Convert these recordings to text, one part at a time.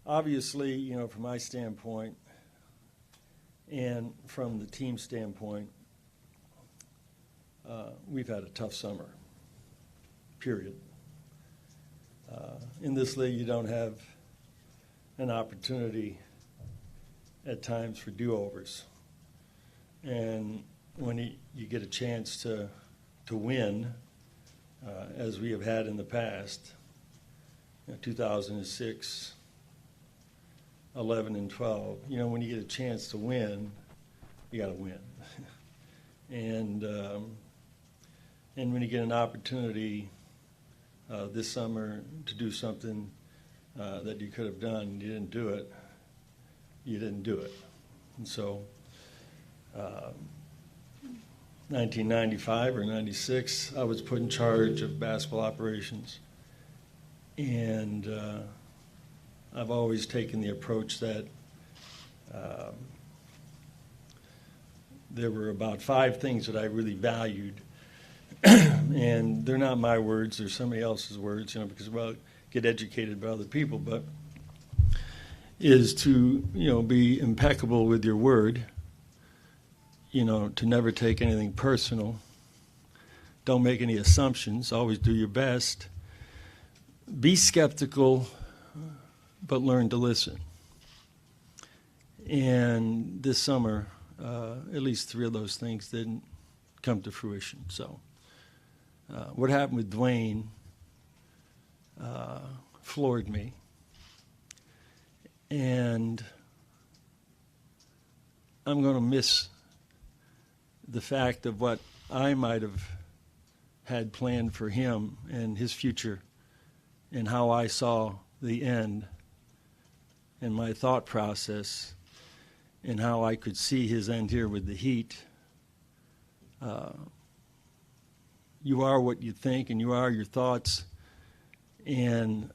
Obviously, from my standpoint and from the team standpoint, we've had a tough summer, period. In this league, you don't have an opportunity at times for do-overs. And when you get a chance to win, as we have had in the past, 2006, 11, and 12, when you get a chance to win, you got to win. And when you get an opportunity this summer to do something that you could have done and you didn't do it, you didn't do it. And so 1995 or 96, I was put in charge of basketball operations. And I've always taken the approach that there were about 5 things that I really valued. And they're not my words, they're somebody else's words, because get educated by other people, but is to, be impeccable with your word, to never take anything personal. Don't make any assumptions, always do your best. Be skeptical, but learn to listen. And this summer, at least 3 of those things didn't come to fruition. So what happened with Dwyane floored me. And I'm going to miss the fact of what I might have had planned for him and his future and how I saw the end and my thought process and how I could see his end here with the Heat. You are what you think and you are your thoughts, and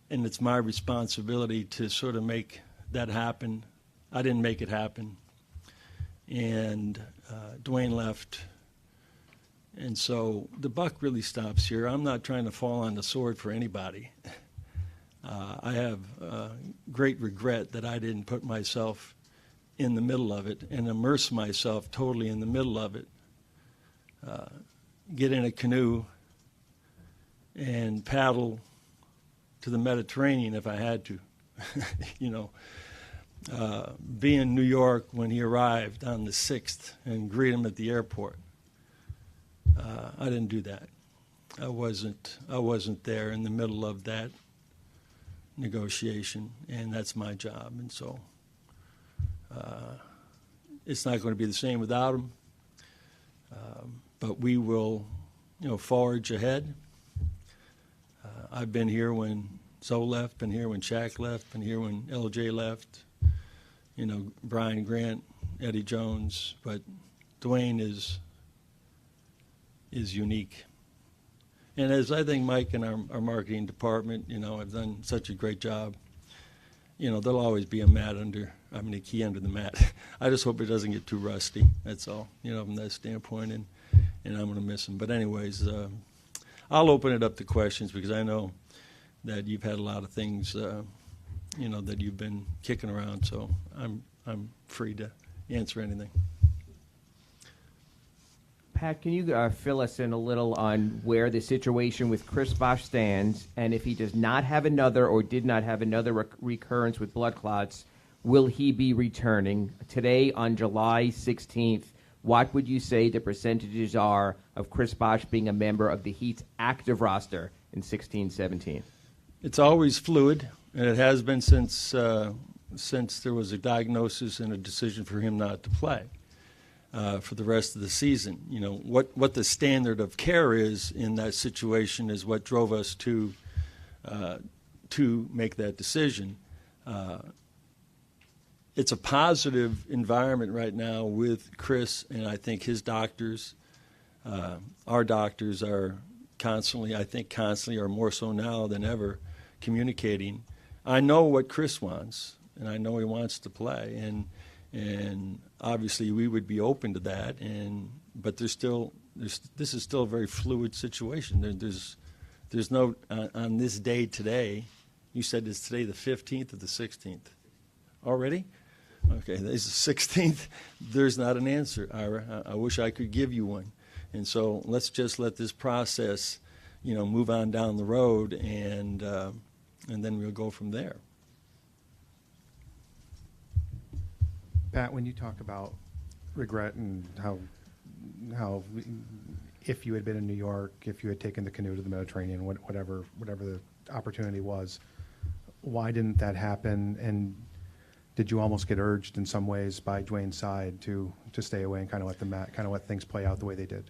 it's my responsibility to sort of make that happen. I didn't make it happen. And Dwyane left. And so the buck really stops here. I'm not trying to fall on the sword for anybody. I have great regret that I didn't put myself in the middle of it and immerse myself totally in the middle of it. Get in a canoe and paddle to the Mediterranean if I had to. Be in New York when he arrived on the 6th and greet him at the airport. I didn't do that. I wasn't there in the middle of that negotiation, and that's my job. And so it's not going to be the same without him. But we will, forge ahead. I've been here when Zoe left, been here when Shaq left, been here when LJ left. Brian Grant, Eddie Jones, but Dwyane is unique. And as I think Mike and our marketing department, have done such a great job, there'll always be a key under the mat. I just hope it doesn't get too rusty, that's all, from that standpoint, and I'm going to miss him. But anyways, I'll open it up to questions because I know that you've had a lot of things, that you've been kicking around, so I'm free to answer anything. Pat, can you fill us in a little on where the situation with Chris Bosh stands, and if he does not have another or did not have another recurrence with blood clots, will he be returning? Today, on July 16th, what would you say the percentages are of Chris Bosh being a member of the Heat's active roster in 16-17? It's always fluid, and it has been since there was a diagnosis and a decision for him not to play for the rest of the season. What the standard of care is in that situation is what drove us to make that decision. It's a positive environment right now with Chris, and I think his doctors, our doctors are constantly or more so now than ever, communicating. I know what Chris wants, and I know he wants to play, and obviously we would be open to that. But this is still a very fluid situation. There's no on this day today, You said it's today the 15th or the 16th? Already? Okay, this is the 16th. There's not an answer, Ira. I wish I could give you one. And so let's just let this process, move on down the road, and then we'll go from there. Pat, when you talk about regret and how if you had been in New York, if you had taken the canoe to the Mediterranean, whatever the opportunity was, why didn't that happen? And did you almost get urged in some ways by Dwyane's side to stay away and kind of let things play out the way they did?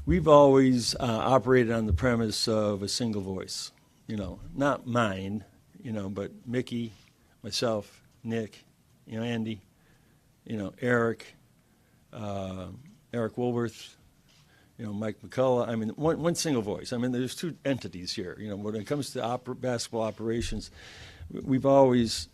We've always operated on the premise of a single voice, not mine, but Mickey, myself, Nick, Andy, Eric, Eric Woolworth, Mike McCullough. I mean, one single voice. I mean, there's two entities here. When it comes to basketball operations, we've always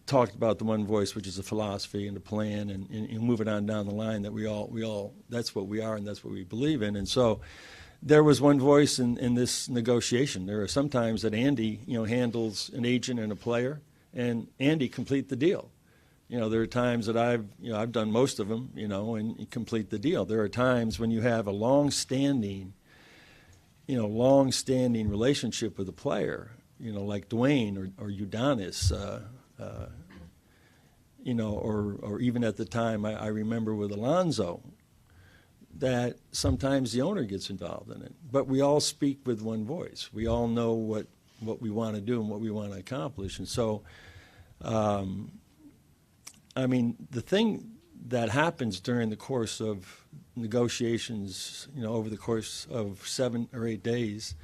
talked about the one voice, which is a philosophy and a plan, and moving on down the line that we all that's what we are and that's what we believe in. And so there was one voice in this negotiation. There are some times that Andy, handles an agent and a player, and Andy complete the deal. There are times that I've done most of them, and complete the deal. There are times when you have a long-standing relationship with a player, like Dwyane or Udonis, or even at the time I remember with Alonzo, that sometimes the owner gets involved in it. But we all speak with one voice. We all know what we want to do and what we want to accomplish. And so, the thing that happens during the course of negotiations, over the course of 7 or 8 days,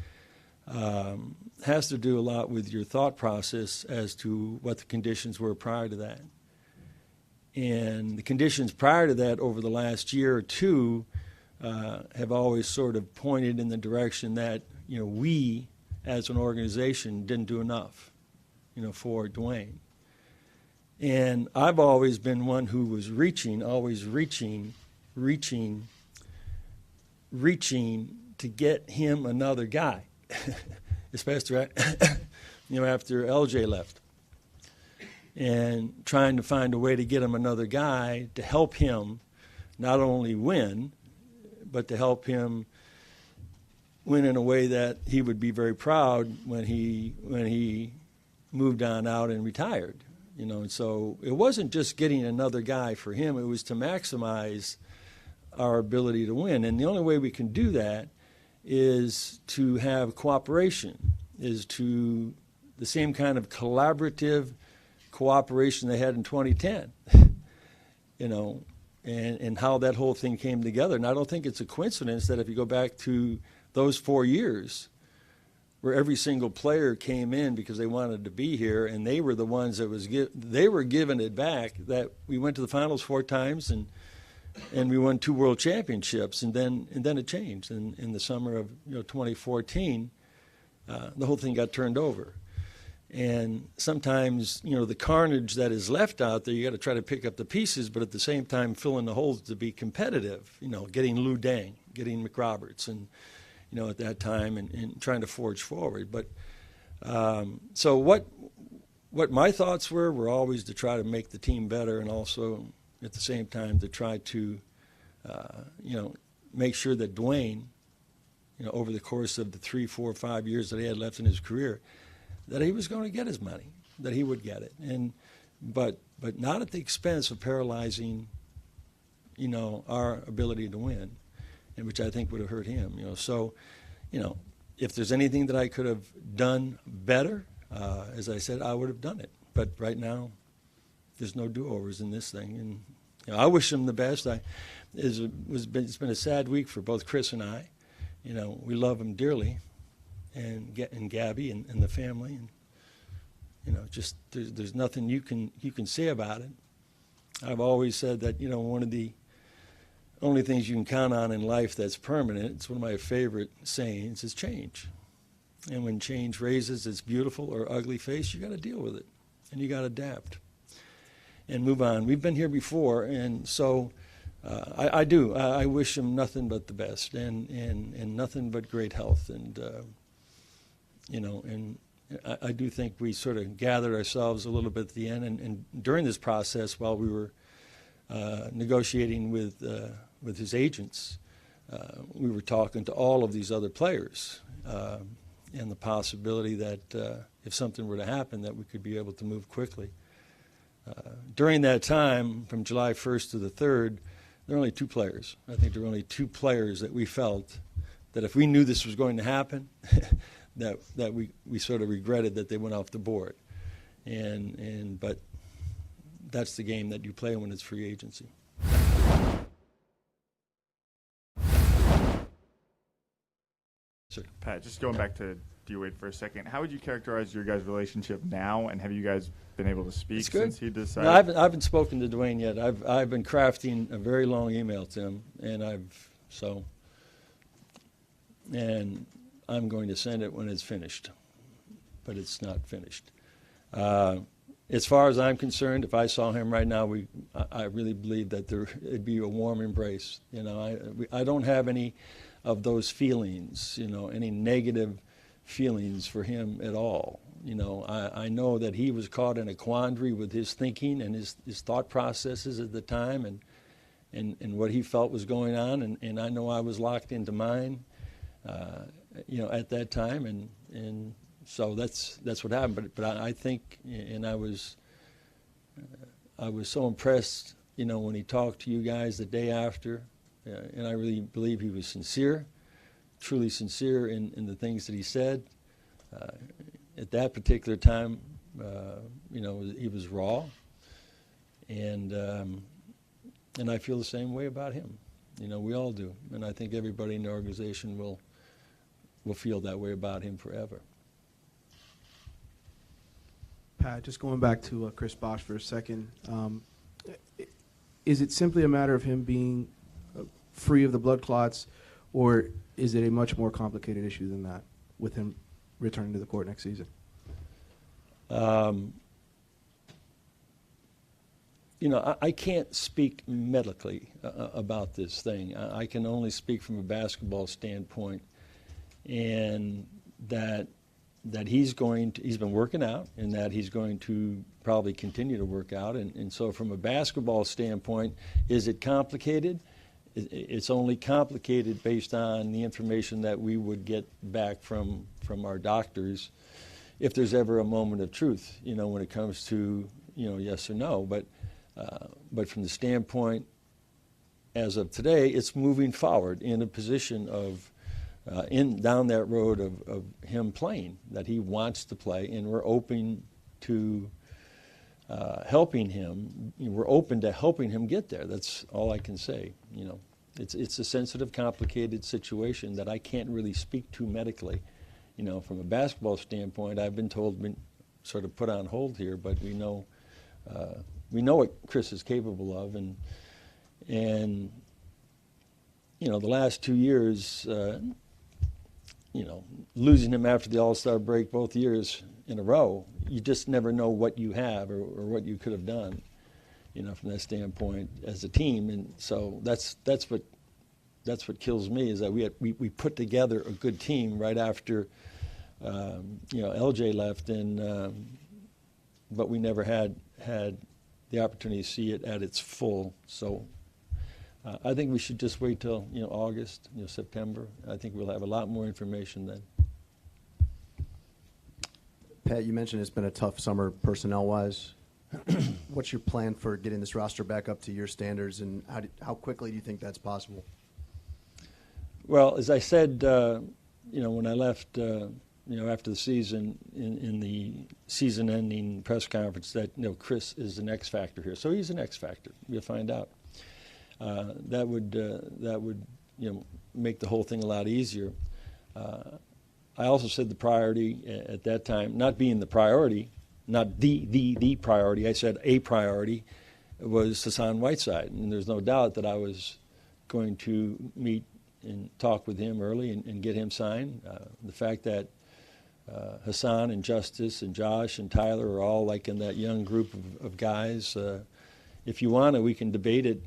has to do a lot with your thought process as to what the conditions were prior to that. And the conditions prior to that over the last year or two have always sort of pointed in the direction that, we as an organization didn't do enough, for Dwyane. And I've always been one who was always reaching to get him another guy, especially after LJ left, and trying to find a way to get him another guy to help him not only win, but to help him win in a way that he would be very proud when he moved on out and retired. And so it wasn't just getting another guy for him, it was to maximize our ability to win. And the only way we can do that is to have cooperation, is to the same kind of collaborative cooperation they had in 2010, and how that whole thing came together. And I don't think it's a coincidence that if you go back to those 4 years, where every single player came in because they wanted to be here, and they were the ones that they were giving it back, that we went to the finals 4 times and we won 2 world championships, and then it changed. And in the summer of 2014, the whole thing got turned over. And sometimes the carnage that is left out there, you got to try to pick up the pieces, but at the same time fill in the holes to be competitive. Getting Lou Dang, getting McRoberts, and at that time, and trying to forge forward. But so what my thoughts were always to try to make the team better, and also at the same time to try to make sure that Dwyane, over the course of the 3, 4, 5 years that he had left in his career, that he was going to get his money, that he would get it, but not at the expense of paralyzing our ability to win, and which I think would have hurt him. So, if there's anything that I could have done better, as I said, I would have done it. But right now, there's no do-overs in this thing, and I wish him the best. It's been a sad week for both Chris and I. We love him dearly, and Gabby and the family, and just there's nothing you can say about it. I've always said that one of the only things you can count on in life that's permanent, it's one of my favorite sayings, is change. And when change raises its beautiful or ugly face, you got to deal with it, and you got to adapt and move on. We've been here before, and so I do. I wish him nothing but the best, and nothing but great health, and And I do think we sort of gathered ourselves a little bit at the end, and during this process, while we were negotiating with his agents, we were talking to all of these other players, and the possibility that if something were to happen, that we could be able to move quickly. During that time, from July 1st to the 3rd, there were only 2 players. I think there were only 2 players that we felt that if we knew this was going to happen, that we sort of regretted that they went off the board. But that's the game that you play when it's free agency. Sir. Pat, just going back to Dwyane Wade for a second, how would you characterize your guys' relationship now, and have you guys been able to speak since he decided? No, I haven't spoken to Dwyane yet. I've been crafting a very long email to him, and I'm going to send it when it's finished, but it's not finished. As far as I'm concerned, if I saw him right now, I really believe that it'd be a warm embrace. I don't have any of those feelings, any negative feelings for him at all. I know that he was caught in a quandary with his thinking and his thought processes at the time, and what he felt was going on, and I know I was locked into mine, at that time, and so that's what happened. But I think, and I was so impressed, when he talked to you guys the day after, and I really believe he was sincere, truly sincere in the things that he said. At that particular time, he was raw, and I feel the same way about him. We all do, and I think everybody in the organization will feel that way about him forever. Pat, just going back to Chris Bosh for a second, is it simply a matter of him being free of the blood clots, or is it a much more complicated issue than that with him returning to the court next season? I can't speak medically about this thing. I can only speak from a basketball standpoint, and that he's been working out, and that he's going to probably continue to work out. And so from a basketball standpoint, is it complicated? It's only complicated based on the information that we would get back from our doctors, if there's ever a moment of truth, when it comes to, yes or no. But from the standpoint, as of today, it's moving forward in a position of down that road of him playing, that he wants to play, and we're open to helping him. We're open to helping him get there. That's all I can say. It's a sensitive, complicated situation that I can't really speak to medically. From a basketball standpoint, I've been told, been sort of put on hold here, but we know what Chris is capable of, and the last 2 years, losing him after the All-Star break both years in a row, you just never know what you have or what you could have done, from that standpoint as a team. And so that's what kills me, is that we put together a good team right after LJ left, but we never had the opportunity to see it at its full. So I think we should just wait till August, September. I think we'll have a lot more information then. Pat, you mentioned it's been a tough summer personnel-wise. What's your plan for getting this roster back up to your standards, and how quickly do you think that's possible? Well, as I said, when I left, after the season, in the season-ending press conference, that Chris is an X factor here. So he's an X factor. We'll find out. That would make the whole thing a lot easier. I also said the priority at that time, not being the priority, not the priority. I said a priority was Hassan Whiteside, and there's no doubt that I was going to meet and talk with him early and get him signed. The fact that Hassan and Justice and Josh and Tyler are all like in that young group of guys. If you want to, we can debate it.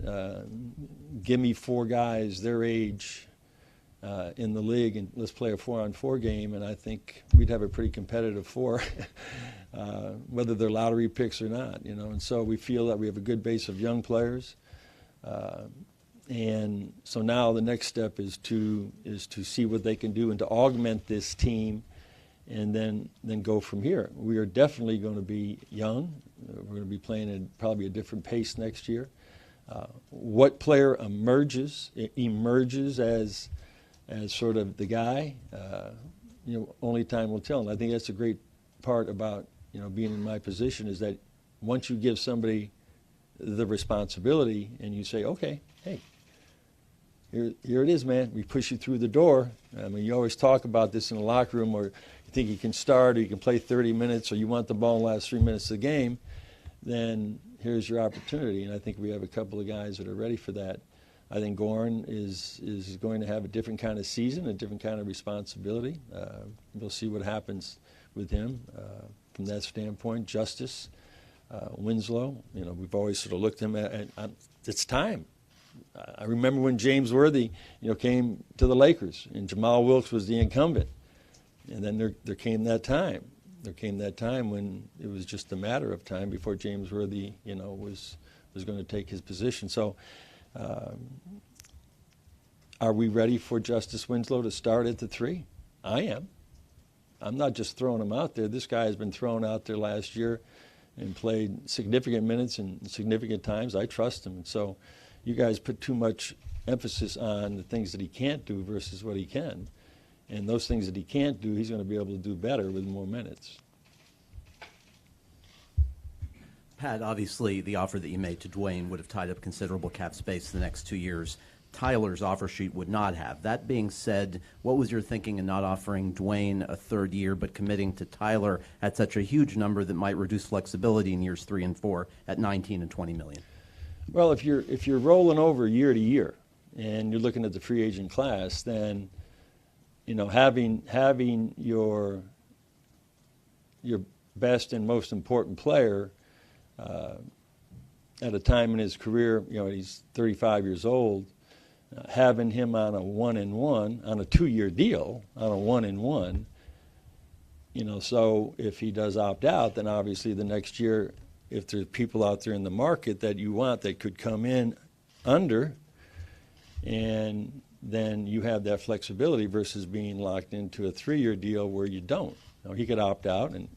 Give me 4 guys their age in the league, and let's play a 4-on-4 game, and I think we'd have a pretty competitive 4, whether they're lottery picks or not, And so we feel that we have a good base of young players, and so now the next step is to see what they can do and to augment this team, and then go from here. We are definitely going to be young. We're going to be playing at probably a different pace next year. What player emerges as sort of the guy, only time will tell. And I think that's a great part about, being in my position, is that once you give somebody the responsibility and you say, okay, hey, here it is, man. We push you through the door. I mean, you always talk about this in the locker room, or you think you can start, or you can play 30 minutes, or you want the ball in the last 3 minutes of the game, then here's your opportunity. And I think we have a couple of guys that are ready for that. I think Goran is going to have a different kind of season, a different kind of responsibility. We'll see what happens with him from that standpoint. Justice, Winslow, we've always sort of looked at him at it's time. I remember when James Worthy, came to the Lakers, and Jamal Wilkes was the incumbent. And then there came that time. There came that time when it was just a matter of time before James Worthy, was going to take his position. So, are we ready for Justice Winslow to start at the 3? I am. I'm not just throwing him out there. This guy has been thrown out there last year and played significant minutes and significant times. I trust him. And so you guys put too much emphasis on the things that he can't do versus what he can. And those things that he can't do, he's going to be able to do better with more minutes. Pat, obviously the offer that you made to Dwyane would have tied up considerable cap space the next 2 years. Tyler's offer sheet would not have. That being said, what was your thinking in not offering Dwyane a third year but committing to Tyler at such a huge number that might reduce flexibility in years 3 and 4 at 19 and 20 million? Well, if you're rolling over year to year and you're looking at the free agent class, then having your best and most important player at a time in his career, he's 35 years old, having him on a 1-and-1, on a 2-year deal, on a 1-and-1, so if he does opt out, then obviously the next year, if there's people out there in the market that you want that could come in under, and then you have that flexibility versus being locked into a 3-year deal where you don't. He could opt out, and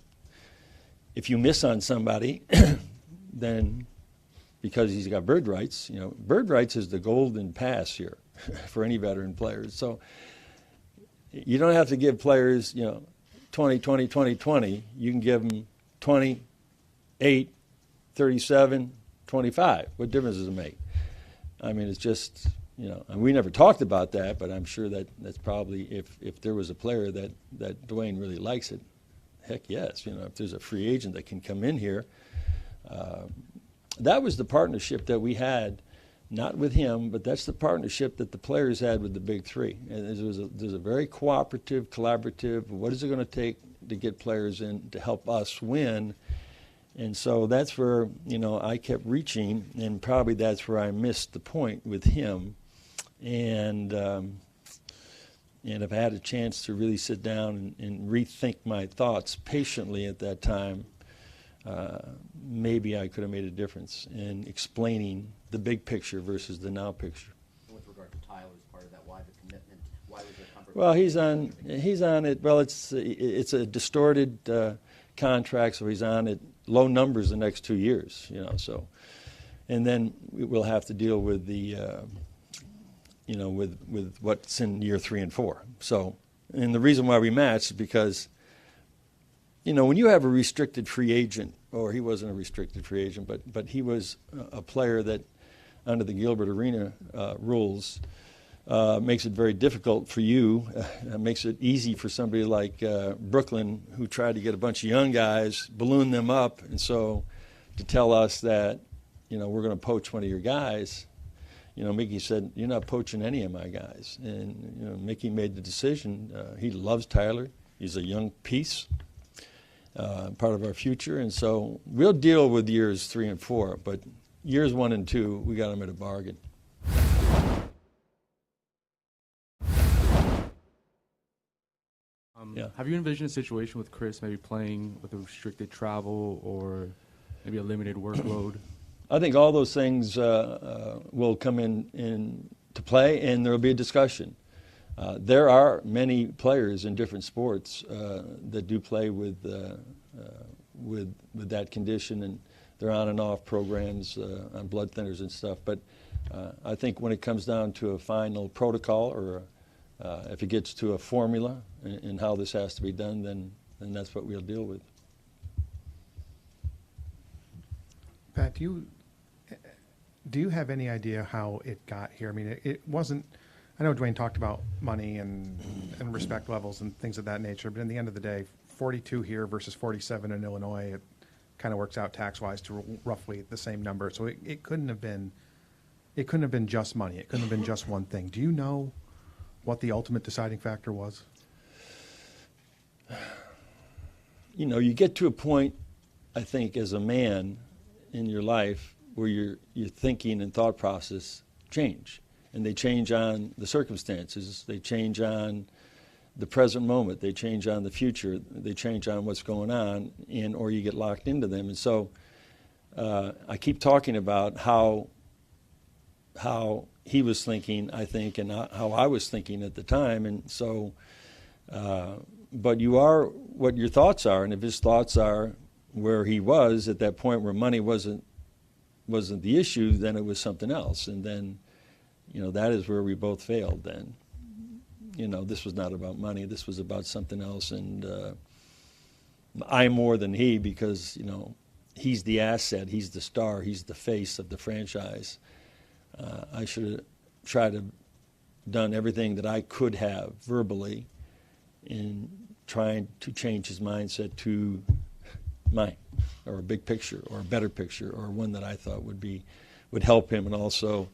if you miss on somebody, then because he's got bird rights, bird rights is the golden pass here for any veteran players. So you don't have to give players, 20, 20, 20, 20. You can give them 20, 8, 37, 25. What difference does it make? I mean, it's just, and we never talked about that, but I'm sure that's probably, if there was a player that Dwyane really likes it, heck yes. If there's a free agent that can come in here. That was the partnership that we had, not with him, but that's the partnership that the players had with the big three. And there's a very cooperative, collaborative, what is it going to take to get players in to help us win? And so that's where, I kept reaching, and probably that's where I missed the point with him. And if I had a chance to really sit down and rethink my thoughts patiently at that time, maybe I could have made a difference in explaining the big picture versus the now picture. With regard to Tyler's part of that, why the commitment? Why was there comfort? Well, he's on it. Well, it's a distorted contract, so he's on it low numbers the next 2 years. So, and then we'll have to deal with the with what's in year 3 and 4. So, and the reason why we matched is because, when you have a restricted free agent, or he wasn't a restricted free agent, but he was a player that, under the Gilbert Arena rules, makes it very difficult for you. Makes it easy for somebody like Brooklyn, who tried to get a bunch of young guys, balloon them up, and so to tell us that, we're going to poach one of your guys. Mickey said, you're not poaching any of my guys. And, Mickey made the decision. He loves Tyler. He's a young piece, part of our future. And so we'll deal with years 3 and 4, but years 1 and 2, we got them at a bargain. Have you envisioned a situation with Chris maybe playing with a restricted travel or maybe a limited workload? I think all those things will come in to play, and there will be a discussion. There are many players in different sports that do play with that condition, and they're on and off programs on blood thinners and stuff. But I think when it comes down to a final protocol, or if it gets to a formula and how this has to be done, then that's what we'll deal with. Pat, do you have any idea how it got here? I mean, it wasn't. I know Dwyane talked about money and respect levels and things of that nature, but in the end of the day, 42 here versus 47 in Illinois, it kind of works out tax-wise to roughly the same number. So it couldn't have been. It couldn't have been just money. It couldn't have been just one thing. Do you know what the ultimate deciding factor was? You know, you get to a point, I think, as a man in your life where your thinking and thought process change. And they change on the circumstances. They change on the present moment. They change on the future. They change on what's going on, or you get locked into them. And so I keep talking about how he was thinking, I think, and how I was thinking at the time. And so, but you are what your thoughts are. And if his thoughts are where he was at that point where money wasn't the issue, then it was something else. And then, you know, that is where we both failed then. You know, this was not about money. This was about something else. And I more than he, because, you know, he's the asset. He's the star. He's the face of the franchise. I should have tried to done everything that I could have verbally in trying to change his mindset to mine, or a big picture, or a better picture, or one that I thought would help him, and also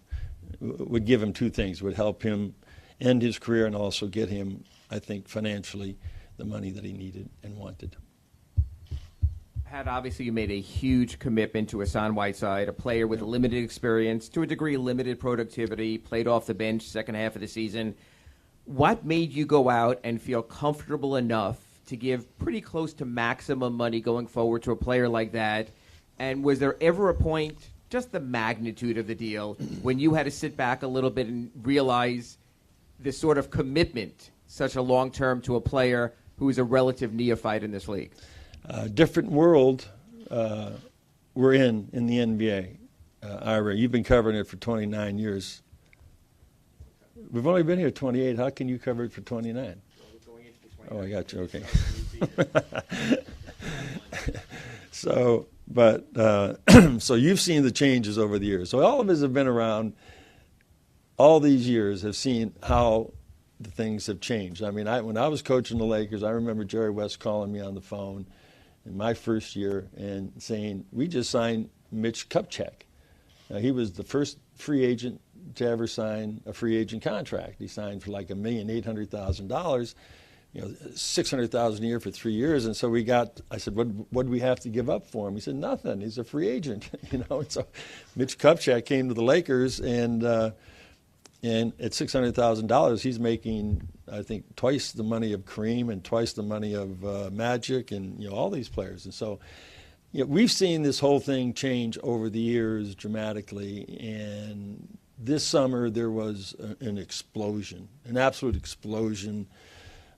would give him two things: would help him end his career, and also get him, I think, financially the money that he needed and wanted. Pat, obviously you made a huge commitment to Hassan Whiteside, a player with limited experience, to a degree limited productivity, played off the bench second half of the season. What made you go out and feel comfortable enough to give pretty close to maximum money going forward to a player like that? And was there ever a point, just the magnitude of the deal, when you had to sit back a little bit and realize the sort of commitment, such a long term, to a player who is a relative neophyte in this league? Different world we're in the NBA. Ira, you've been covering it for 29 years. We've only been here 28. How can you cover it for 29? Oh, I got you. Okay. So, but so you've seen the changes over the years. So all of us have been around all these years, have seen how the things have changed. I mean, when I was coaching the Lakers, I remember Jerry West calling me on the phone in my first year and saying, "We just signed Mitch Kupchak." Now, he was the first free agent to ever sign a free agent contract. He signed for like $1,800,000, you know, $600,000 a year for 3 years. And so I said, what do we have to give up for him? He said, nothing. He's a free agent, you know. And so Mitch Kupchak came to the Lakers, and at $600,000, he's making, I think, twice the money of Kareem and twice the money of Magic, and, you know, all these players. And so, you know, we've seen this whole thing change over the years dramatically. And this summer there was an explosion, an absolute explosion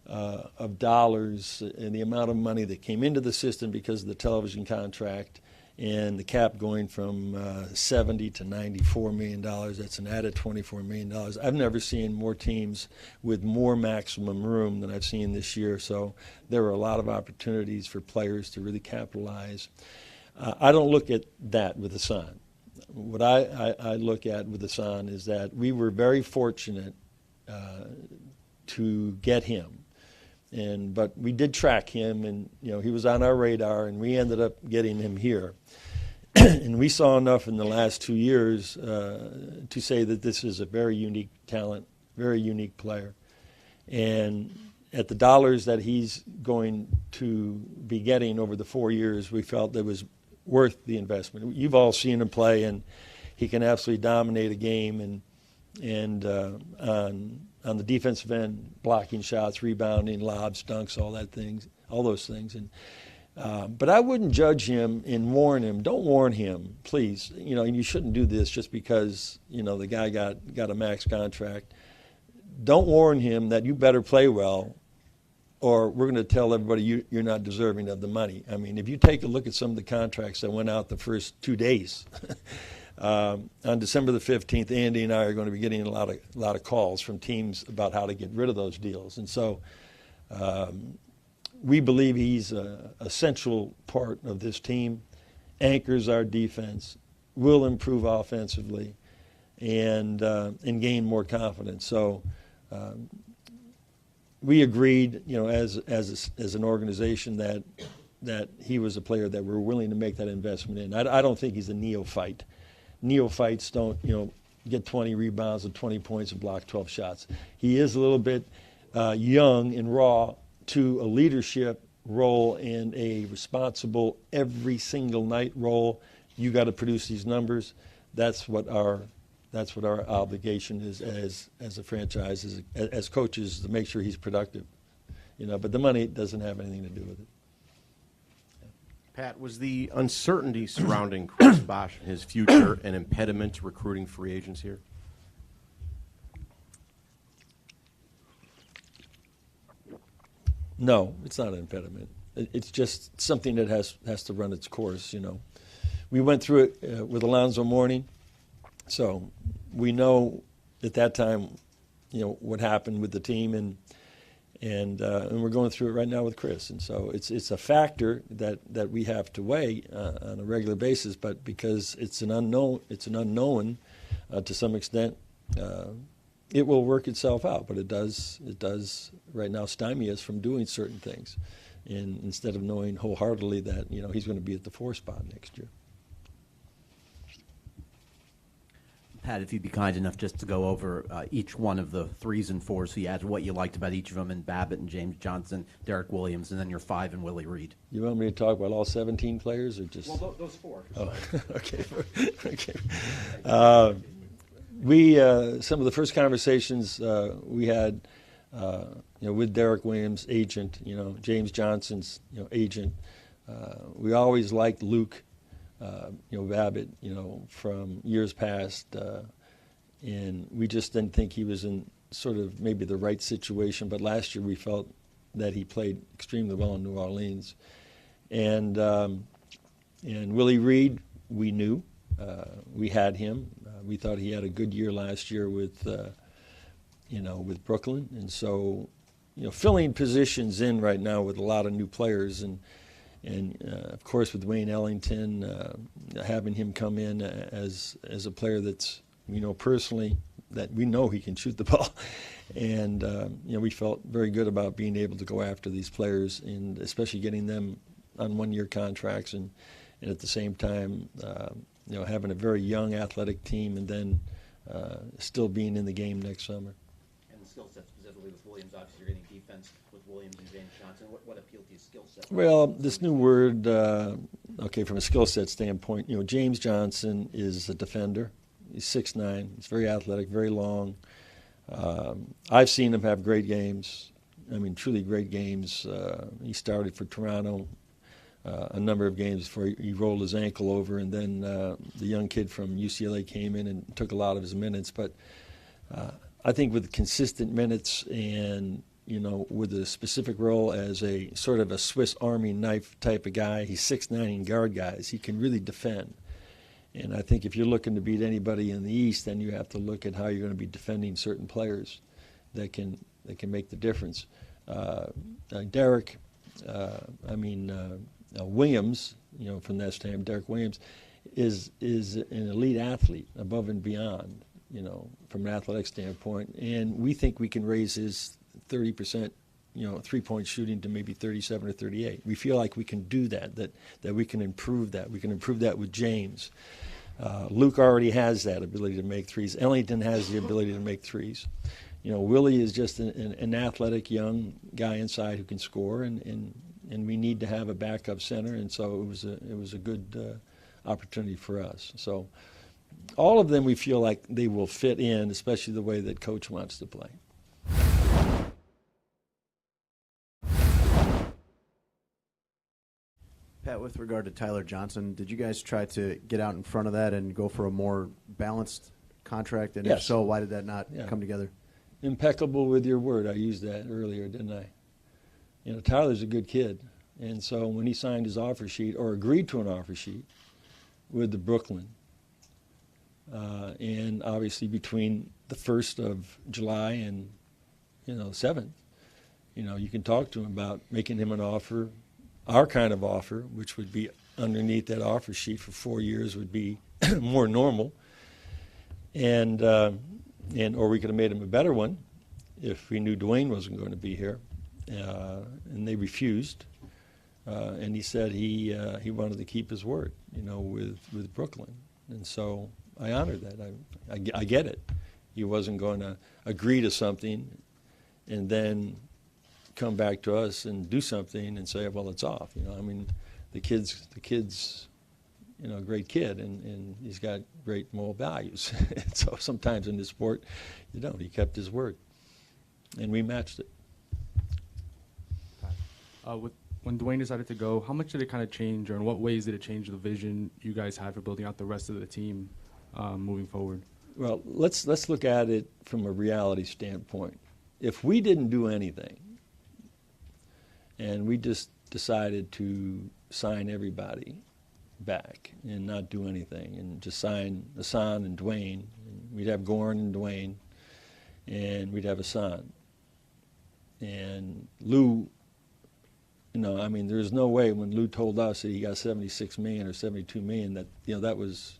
of dollars, and the amount of money that came into the system because of the television contract, and the cap going from $70 to $94 million. That's an added $24 million. I've never seen more teams with more maximum room than I've seen this year. So there were a lot of opportunities for players to really capitalize. I don't look at that with Hassan. What I look at with Hassan is that we were very fortunate to get him. But we did track him, and, you know, he was on our radar, and we ended up getting him here. And we saw enough in the last 2 years to say that this is a very unique talent, very unique player. And at the dollars that he's going to be getting over the 4 years, we felt that was worth the investment. You've all seen him play, and he can absolutely dominate a game and on the defensive end, blocking shots, rebounding, lobs, dunks, all those things. And but I wouldn't judge him and warn him. Don't warn him, please. And you shouldn't do this just because the guy got a max contract. Don't warn him that you better play well, or we're going to tell everybody you're not deserving of the money. I mean, if you take a look at some of the contracts that went out the first 2 days, on December the 15th, Andy and I are going to be getting a lot of calls from teams about how to get rid of those deals. And so we believe he's an essential part of this team, anchors our defense, will improve offensively, and gain more confidence. So we agreed, as an organization that he was a player that we're willing to make that investment in. I don't think he's a neophyte. Neophytes don't, get 20 rebounds and 20 points and block 12 shots. He is a little bit young and raw to a leadership role and a responsible every single night role. You got to produce these numbers. That's what our obligation is as a franchise, as coaches, to make sure he's productive. But the money doesn't have anything to do with it. Pat, was the uncertainty surrounding Chris Bosh and his future an impediment to recruiting free agents here? No, it's not an impediment. It's just something that has to run its course. We went through it with Alonzo Mourning, so we know at that time, what happened with the team, and we're going through it right now with Chris. And so it's a factor that we have to weigh on a regular basis. But because it's an unknown to some extent. It will work itself out, but it does right now stymie us from doing certain things, and instead of knowing wholeheartedly that he's going to be at the 4 spot next year. Pat, if you'd be kind enough just to go over each one of the 3s and 4s he had, what you liked about each of them, and Babbitt and James Johnson, Derek Williams, and then your 5 and Willie Reed. You want me to talk about all 17 players, or just? Well, those 4. Oh, okay. Okay. We some of the first conversations we had, with Derek Williams' agent, James Johnson's, agent. We always liked Luke, Babbitt, from years past, and we just didn't think he was in sort of maybe the right situation. But last year we felt that he played extremely well in New Orleans, and Willie Reed, we knew. We had him. We thought he had a good year last year with Brooklyn, and so, filling positions in right now with a lot of new players, and of course with Wayne Ellington, having him come in as a player that's personally that we know he can shoot the ball, and we felt very good about being able to go after these players, and especially getting them on 1-year contracts, and at the same time. Having a very young athletic team, and then still being in the game next summer. And the skill set specifically with Williams, obviously you're getting defense with Williams and James Johnson. What appealed to your skill set? Well, this new word, from a skill set standpoint, James Johnson is a defender. He's 6'9". He's very athletic, very long. I've seen him have great games. I mean, truly great games. He started for Toronto. A number of games before he rolled his ankle over, and then the young kid from UCLA came in and took a lot of his minutes. But I think with consistent minutes and, with a specific role as a sort of a Swiss Army knife type of guy, he's 6'9" and guard guys. He can really defend. And I think if you're looking to beat anybody in the East, then you have to look at how you're going to be defending certain players that can make the difference. Derek, Williams, from that standpoint, Derek Williams is an elite athlete above and beyond, from an athletic standpoint. And we think we can raise his 30%, 3-point shooting to maybe 37 or 38. We feel like we can do that we can improve that. We can improve that with James. Luke already has that ability to make threes. Ellington has the ability to make threes. Willie is just an athletic young guy inside who can score, and we need to have a backup center, and so it was a good opportunity for us. So all of them we feel like they will fit in, especially the way that Coach wants to play. Pat, with regard to Tyler Johnson, did you guys try to get out in front of that and go for a more balanced contract? And if Yes. so, why did that not Yeah. come together? Impeccable with your word. I used that earlier, didn't I? You know, Tyler's a good kid. And so when he signed his offer sheet or agreed to an offer sheet with the Brooklyn, and obviously between the 1st of July and, 7th, you can talk to him about making him an offer, our kind of offer, which would be underneath that offer sheet for 4 years would be more normal. And or we could have made him a better one if we knew Dwyane wasn't going to be here. And they refused. And he said he wanted to keep his word, with Brooklyn. And so I honored that. I get it. He wasn't going to agree to something and then come back to us and do something and say, well, it's off. The kid's a great kid, and he's got great moral values. So sometimes in this sport, he kept his word. And we matched it. When Dwyane decided to go, how much did it kind of change, or in what ways did it change the vision you guys had for building out the rest of the team moving forward? Well, let's look at it from a reality standpoint. If we didn't do anything, and we just decided to sign everybody back and not do anything, and just sign Hassan and Dwyane, and we'd have Goran and Dwyane, and we'd have Hassan. And Lou, there's no way when Lou told us that he got $76 million or $72 million that, that was,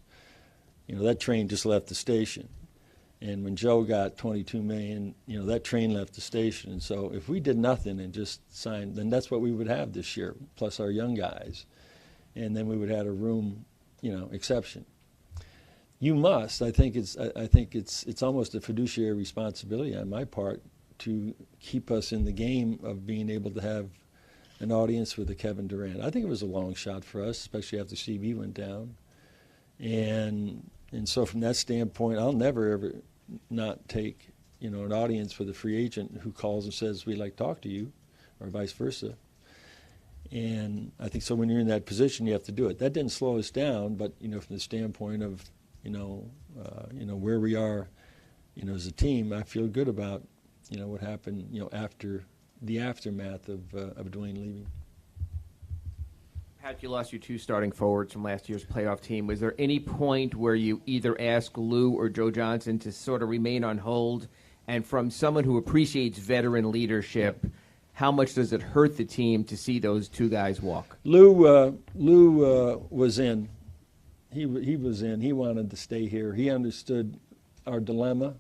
that train just left the station. And when Joe got $22 million, that train left the station. And so if we did nothing and just signed, then that's what we would have this year, plus our young guys. And then we would have a room, exception. You must, I think it's almost a fiduciary responsibility on my part to keep us in the game of being able to have an audience with a Kevin Durant. I think it was a long shot for us, especially after CB went down. And so from that standpoint, I'll never, ever not take, an audience with a free agent who calls and says, we'd like to talk to you, or vice versa. And I think so when you're in that position, you have to do it. That didn't slow us down, but, from the standpoint of, where we are, as a team, I feel good about, what happened, after the aftermath of Dwyane leaving. Pat, you lost your 2 starting forwards from last year's playoff team. Was there any point where you either asked Lou or Joe Johnson to sort of remain on hold? And from someone who appreciates veteran leadership, how much does it hurt the team to see those 2 guys walk? Lou was in. He was in. He wanted to stay here. He understood our dilemma.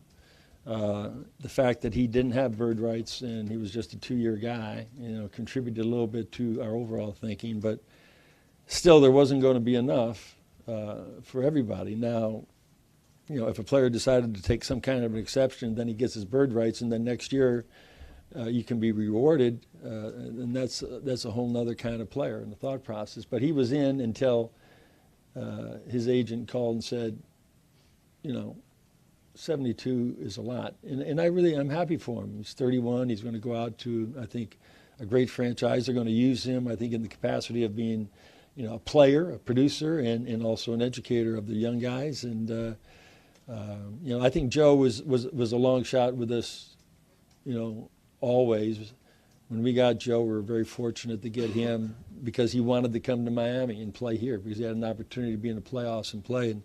The fact that he didn't have bird rights and he was just a 2-year guy, contributed a little bit to our overall thinking. But still, there wasn't going to be enough for everybody. Now, if a player decided to take some kind of an exception, then he gets his bird rights, and then next year you can be rewarded, and that's a whole nother kind of player in the thought process. But he was in until his agent called and said, 72 is a lot. And I'm happy for him. He's 31. He's going to go out to, I think, a great franchise. They're going to use him, I think, in the capacity of being, a player, a producer, and also an educator of the young guys. And, I think Joe was a long shot with us, always. When we got Joe, we were very fortunate to get him because he wanted to come to Miami and play here because he had an opportunity to be in the playoffs and play.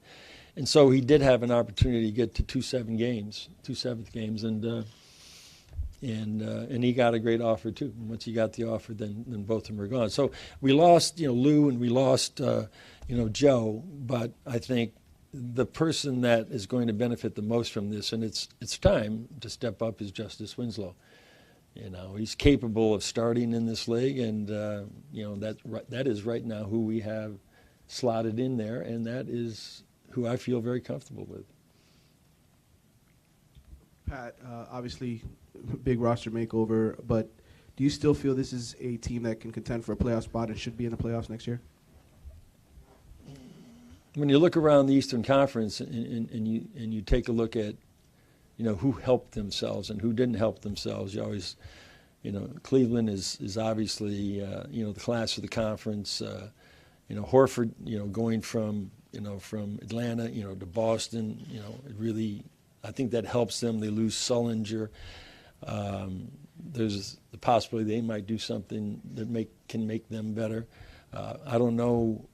And so he did have an opportunity to get to 2 7th games, and he got a great offer too. And once he got the offer, then both of them were gone. So we lost, Lou, and we lost, Joe. But I think the person that is going to benefit the most from this, and it's time to step up, is Justice Winslow. He's capable of starting in this league, and that is right now who we have slotted in there, and that is who I feel very comfortable with. Pat, obviously, big roster makeover, but do you still feel this is a team that can contend for a playoff spot and should be in the playoffs next year? When you look around the Eastern Conference and you take a look at, who helped themselves and who didn't help themselves, you always, Cleveland is obviously, the class of the conference. Horford, going from Atlanta, to Boston, it really, I think that helps them. They lose Sullinger. There's the possibility they might do something that can make them better. I don't know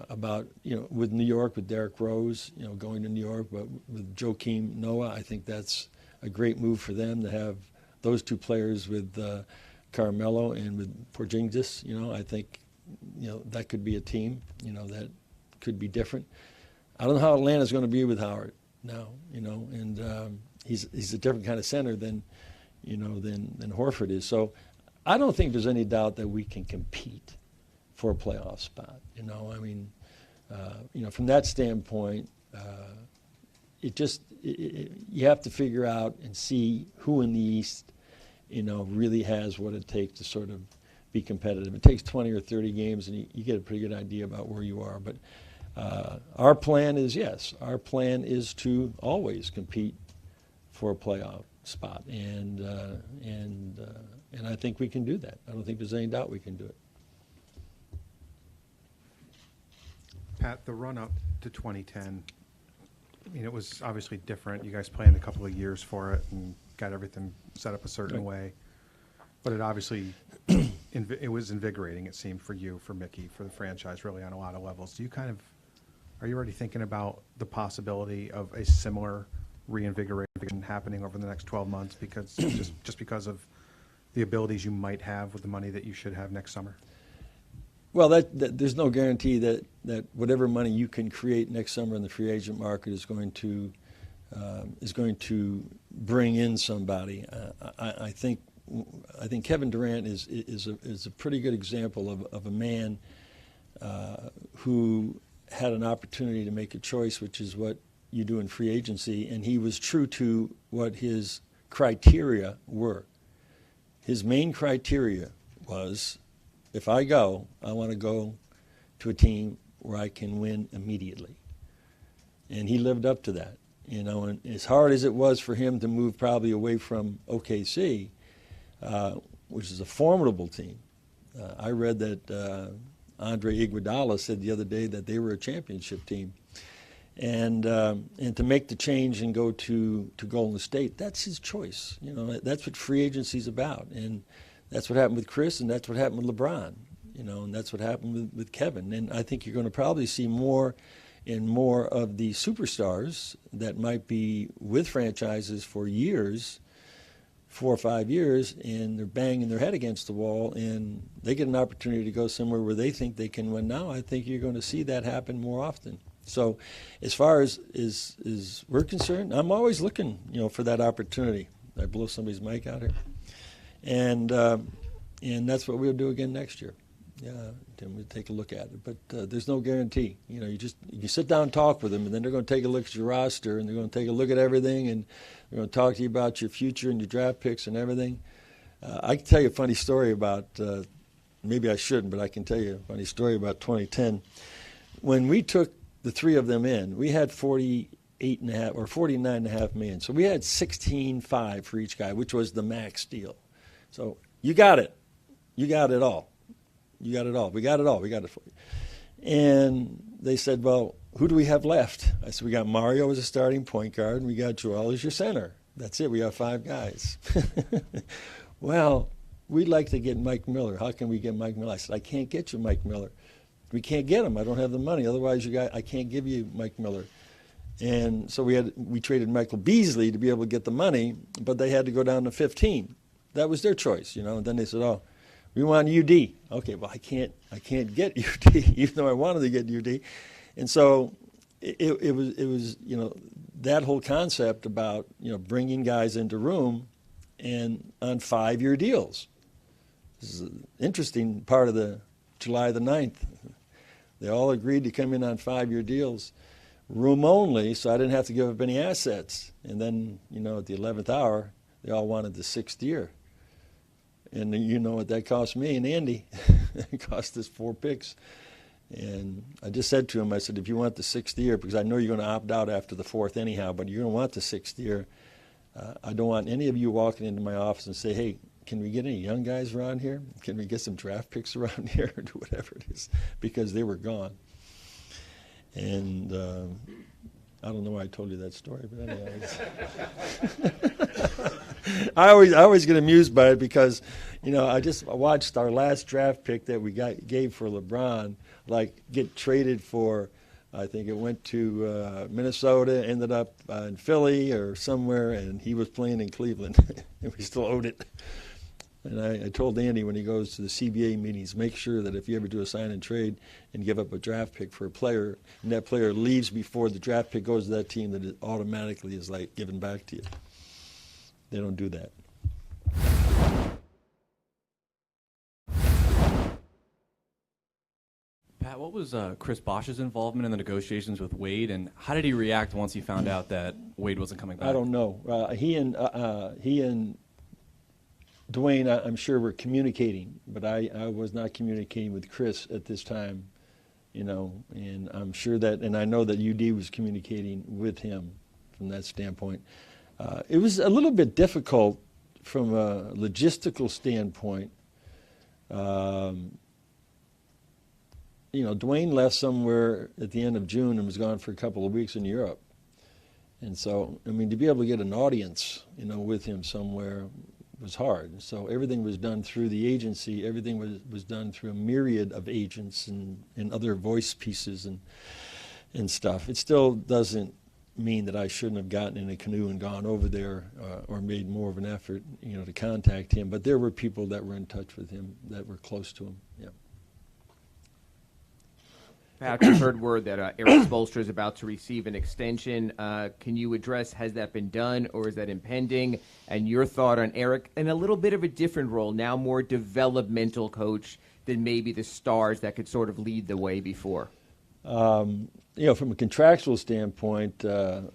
about, with New York, with Derrick Rose, going to New York, but with Joakim Noah, I think that's a great move for them to have those two players with Carmelo and with Porzingis. I think, that could be a team, that could be different. I don't know how Atlanta's going to be with Howard now, and he's a different kind of center than Horford is. So I don't think there's any doubt that we can compete for a playoff spot. From that standpoint, you have to figure out and see who in the East, really has what it takes to sort of be competitive. It takes 20 or 30 games, and you get a pretty good idea about where you are. But our plan is to always compete for a playoff spot, and I think we can do that. I don't think there's any doubt we can do it. Pat, the run-up to 2010, it was obviously different. You guys planned a couple of years for it and got everything set up a certain way. But it obviously, it was invigorating, it seemed, for you, for Mickey, for the franchise, really, on a lot of levels. Are you already thinking about the possibility of a similar reinvigoration happening over the next 12 months because just because of the abilities you might have with the money that you should have next summer? Well, there's no guarantee that whatever money you can create next summer in the free agent market is going to bring in somebody. I think Kevin Durant is a pretty good example of a man who had an opportunity to make a choice, which is what you do in free agency, and he was true to what his criteria were. His main criteria was, if I go, I want to go to a team where I can win immediately. And he lived up to that. And as hard as it was for him to move probably away from OKC, which is a formidable team, I read that Andre Iguodala said the other day that they were a championship team. And to make the change and go to Golden State, that's his choice. That's what free agency is about. And that's what happened with Chris, and that's what happened with LeBron, and that's what happened with Kevin. And I think you're going to probably see more and more of the superstars that might be with franchises for years, 4 or 5 years, and they're banging their head against the wall, and they get an opportunity to go somewhere where they think they can win now. I think you're going to see that happen more often. So as far as we're concerned, I'm always looking, for that opportunity. Did I blow somebody's mic out here? And that's what we'll do again next year. Yeah, then we'll take a look at it. But there's no guarantee. You sit down and talk with them, and then they're going to take a look at your roster, and they're going to take a look at everything, and they're going to talk to you about your future and your draft picks and everything. I can tell you a funny story about, maybe I shouldn't, but I can tell you a funny story about 2010. When we took the three of them in, we had $49.5 million. So we had $16.5 for each guy, which was the max deal. So you got it. You got it all. You got it all. We got it all. We got it for you. And they said, well, who do we have left? I said, we got Mario as a starting point guard, and we got Joel as your center. That's it. We have 5 guys. Well, we'd like to get Mike Miller. How can we get Mike Miller? I said, I can't get you Mike Miller. We can't get him. I don't have the money. Otherwise, I can't give you Mike Miller. And so we traded Michael Beasley to be able to get the money, but they had to go down to 15. That was their choice, And then they said, "Oh, we want UD." Okay, well, I can't get UD, even though I wanted to get UD. And so it was that whole concept about bringing guys into room and on 5-year deals. This is an interesting part of the July the 9th. They all agreed to come in on 5-year deals, room only, so I didn't have to give up any assets. And then at the 11th hour, they all wanted the 6th year. And you know what that cost me and Andy. It cost us 4 picks. And I just said to him, I said, if you want the 6th year, because I know you're going to opt out after the 4th anyhow, but you're going to want the 6th year, I don't want any of you walking into my office and say, hey, can we get any young guys around here? Can we get some draft picks around here or do whatever it is? Because they were gone. And I don't know why I told you that story, but anyways. I always get amused by it because, I just watched our last draft pick that we gave for LeBron, get traded for. I think it went to Minnesota, ended up in Philly or somewhere, and he was playing in Cleveland, and we still owed it. And I told Andy when he goes to the CBA meetings, make sure that if you ever do a sign and trade and give up a draft pick for a player, and that player leaves before the draft pick goes to that team, that it automatically is given back to you. They don't do that. Pat, what was Chris Bosh's involvement in the negotiations with Wade, and how did he react once he found out that Wade wasn't coming back? I don't know. He and Dwyane, I'm sure, were communicating, but I was not communicating with Chris at this time, and I'm sure that, and I know that UD was communicating with him from that standpoint. It was a little bit difficult from a logistical standpoint. Dwyane left somewhere at the end of June and was gone for a couple of weeks in Europe. And so, to be able to get an audience, with him somewhere was hard. So everything was done through the agency. Everything was done through a myriad of agents and other voice pieces and stuff. It still doesn't mean that I shouldn't have gotten in a canoe and gone over there or made more of an effort, to contact him. But there were people that were in touch with him that were close to him. Yeah. Pat, I've heard word that Eric Spoelstra is about to receive an extension. Can you address, has that been done or is that impending? And your thought on Eric in a little bit of a different role, now more developmental coach than maybe the stars that could sort of lead the way before? From a contractual standpoint, and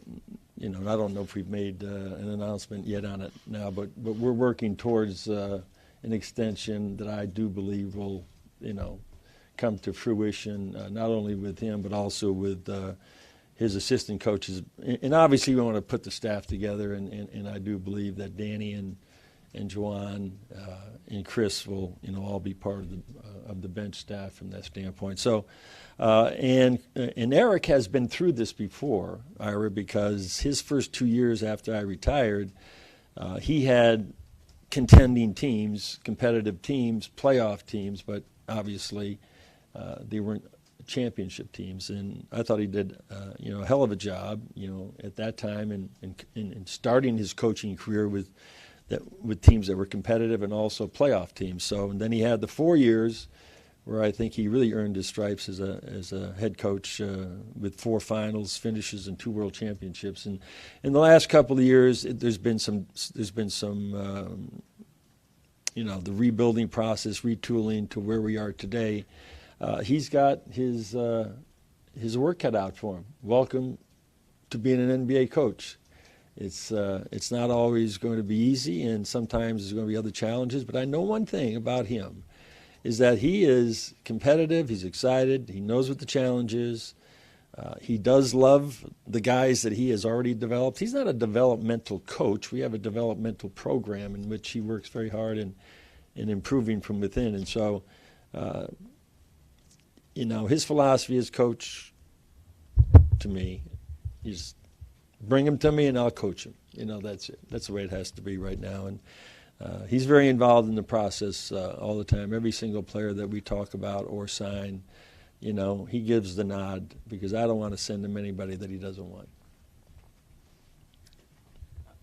I don't know if we've made an announcement yet on it now, but we're working towards an extension that I do believe will, come to fruition, not only with him, but also with his assistant coaches. And obviously we want to put the staff together, and I do believe that Danny and Dwyane and Chris will, all be part of the bench staff from that standpoint. So, and Eric has been through this before, Ira, because his first 2 years after I retired, he had contending teams, competitive teams, playoff teams, but obviously they weren't championship teams. And I thought he did, a hell of a job, at that time and starting his coaching career with teams that were competitive and also playoff teams. So, and then he had the 4 years where I think he really earned his stripes as a head coach with 4 finals finishes and 2 world championships. And in the last couple of years, there's been some the rebuilding process, retooling to where we are today. He's got his work cut out for him. Welcome to being an NBA coach. It's not always going to be easy, and sometimes there's going to be other challenges. But I know one thing about him is that he is competitive. He's excited. He knows what the challenge is. He does love the guys that he has already developed. He's not a developmental coach. We have a developmental program in which he works very hard in improving from within. And so, his philosophy as coach, to me, is bring him to me and I'll coach him. That's it. That's the way it has to be right now. And he's very involved in the process all the time. Every single player that we talk about or sign, he gives the nod because I don't want to send him anybody that he doesn't want.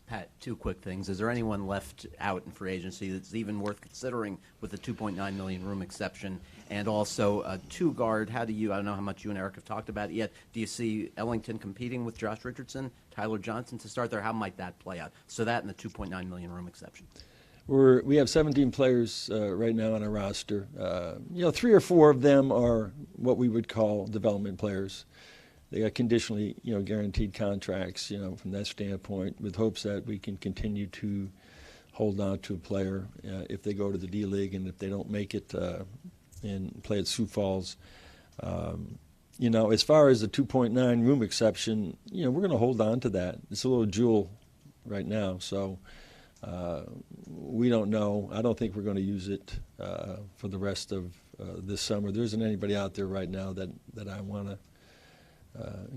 Pat, 2 quick things. Is there anyone left out in free agency that's even worth considering with the $2.9 million room exception? And also, 2-guard, I don't know how much you and Eric have talked about it yet. Do you see Ellington competing with Josh Richardson, Tyler Johnson to start there? How might that play out? So that and the $2.9 million room exception. We have 17 players right now on our roster. 3 or 4 of them are what we would call development players. They got conditionally, guaranteed contracts, from that standpoint, with hopes that we can continue to hold on to a player if they go to the D-League and if they don't make it and play at Sioux Falls. As far as the 2.9 room exception, we're going to hold on to that. It's a little jewel right now. So We don't know. I don't think we're going to use it for the rest of this summer. There isn't anybody out there right now that I want to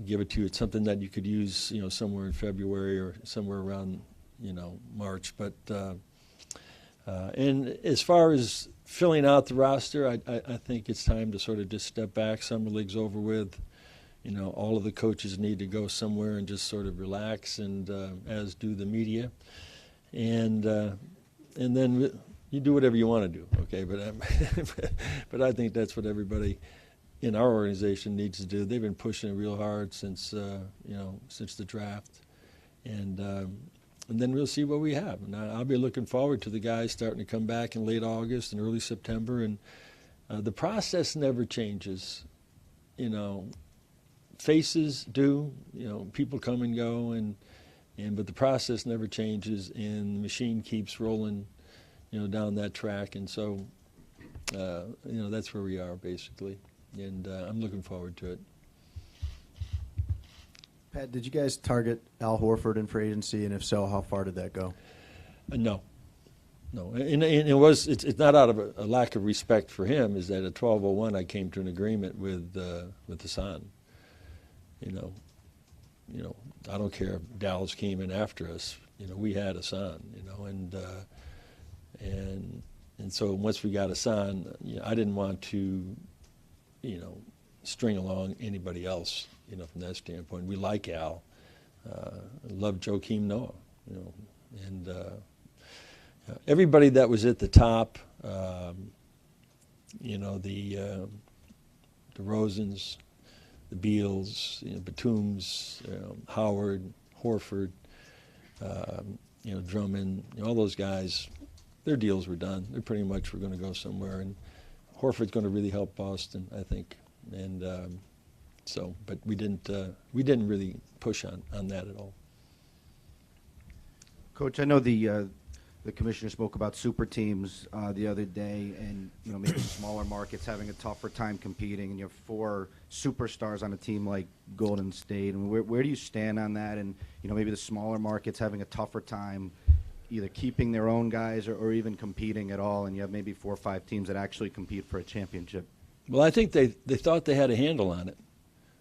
give it to. It's something that you could use, somewhere in February or somewhere around, March. But and as far as filling out the roster, I think it's time to sort of just step back. Summer league's over with. All of the coaches need to go somewhere and just sort of relax, and as do the media. And then you do whatever you want to do, okay? But I think that's what everybody in our organization needs to do. They've been pushing it real hard since since the draft, and then we'll see what we have. And I'll be looking forward to the guys starting to come back in late August and early September. And the process never changes, Faces do, people come and go, but the process never changes, and the machine keeps rolling, down that track. And so, that's where we are basically, and I'm looking forward to it. Pat, did you guys target Al Horford in free agency, and if so, how far did that go? No, and it's not out of a lack of respect for him. Is that at 12:01 I came to an agreement with Hassan. I don't care if Dallas came in after us. We had Hassan. And so once we got Hassan, I didn't want to, string along anybody else. From that standpoint, we like Al. Love Joakim Noah. And everybody that was at the top. The Rosens, the Beals, Batums, Howard, Horford, Drummond, all those guys, their deals were done. They pretty much were going to go somewhere, and Horford's going to really help Boston, I think. And but we didn't really push on that at all. Coach, I know the commissioner spoke about super teams the other day, and maybe smaller markets having a tougher time competing, and you have 4 superstars on a team like Golden State. And where do you stand on that? And maybe the smaller markets having a tougher time either keeping their own guys or even competing at all, and you have maybe 4 or 5 teams that actually compete for a championship. Well, I think they thought they had a handle on it,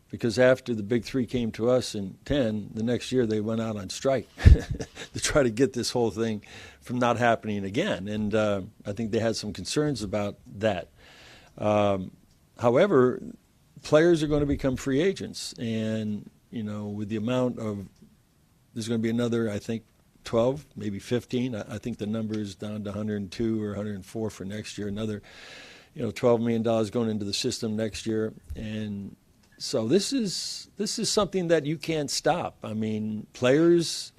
because after the Big Three came to us in 10, the next year they went out on strike to try to get this whole thing from not happening again. And I think they had some concerns about that. However, players are going to become free agents. And, with the amount of – there's going to be another, I think, 12, maybe 15. I think the number is down to 102 or 104 for next year. Another, $12 million going into the system next year. And – so this is something that you can't stop. I mean, players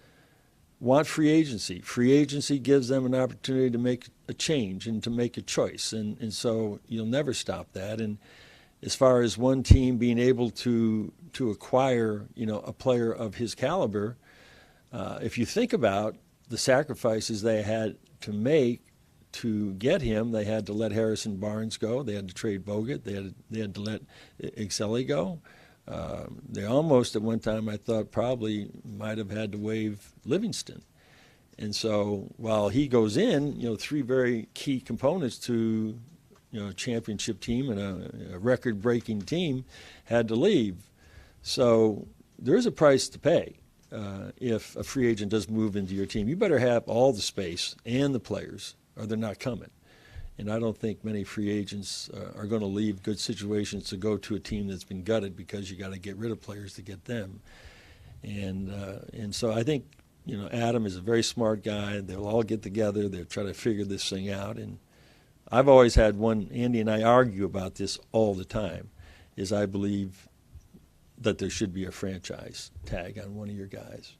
want free agency. Free agency gives them an opportunity to make a change and to make a choice, and so you'll never stop that. And as far as one team being able to acquire, a player of his caliber, if you think about the sacrifices they had to make to get him, they had to let Harrison Barnes go. They had to trade Bogut. They had to let Excelli go. They almost, at one time, I thought probably might have had to waive Livingston. And so while he goes in, 3 very key components to, a championship team and a record-breaking team had to leave. So there is a price to pay if a free agent does move into your team. You better have all the space and the players, or they're not coming. And I don't think many free agents are going to leave good situations to go to a team that's been gutted, because you got to get rid of players to get them. And so I think, Adam is a very smart guy. They'll all get together. They'll try to figure this thing out. And I've always had Andy and I argue about this all the time, is I believe that there should be a franchise tag on one of your guys,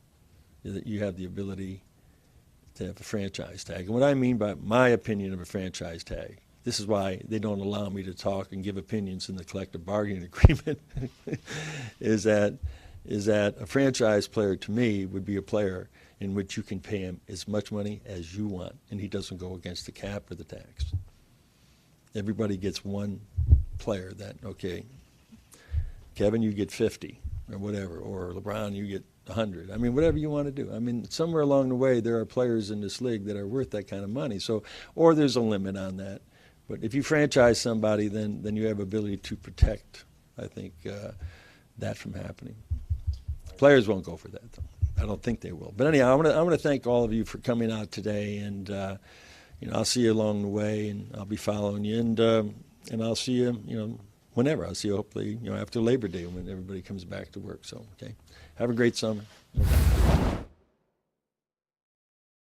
that you have the ability to have a franchise tag. And what I mean by my opinion of a franchise tag, this is why they don't allow me to talk and give opinions in the collective bargaining agreement, is that a franchise player to me would be a player in which you can pay him as much money as you want, and he doesn't go against the cap or the tax. Everybody gets one player that, okay, Kevin, you get 50 or whatever, or LeBron, you get 100. I mean, whatever you want to do. I mean, somewhere along the way, there are players in this league that are worth that kind of money. So, or there's a limit on that. But if you franchise somebody, then you have ability to protect, I think, that from happening. Players won't go for that, though. I don't think they will. But anyhow, I'm going to thank all of you for coming out today, and I'll see you along the way, and I'll be following you, and I'll see you, whenever. I'll see you hopefully, after Labor Day when everybody comes back to work. So, okay, have a great summer.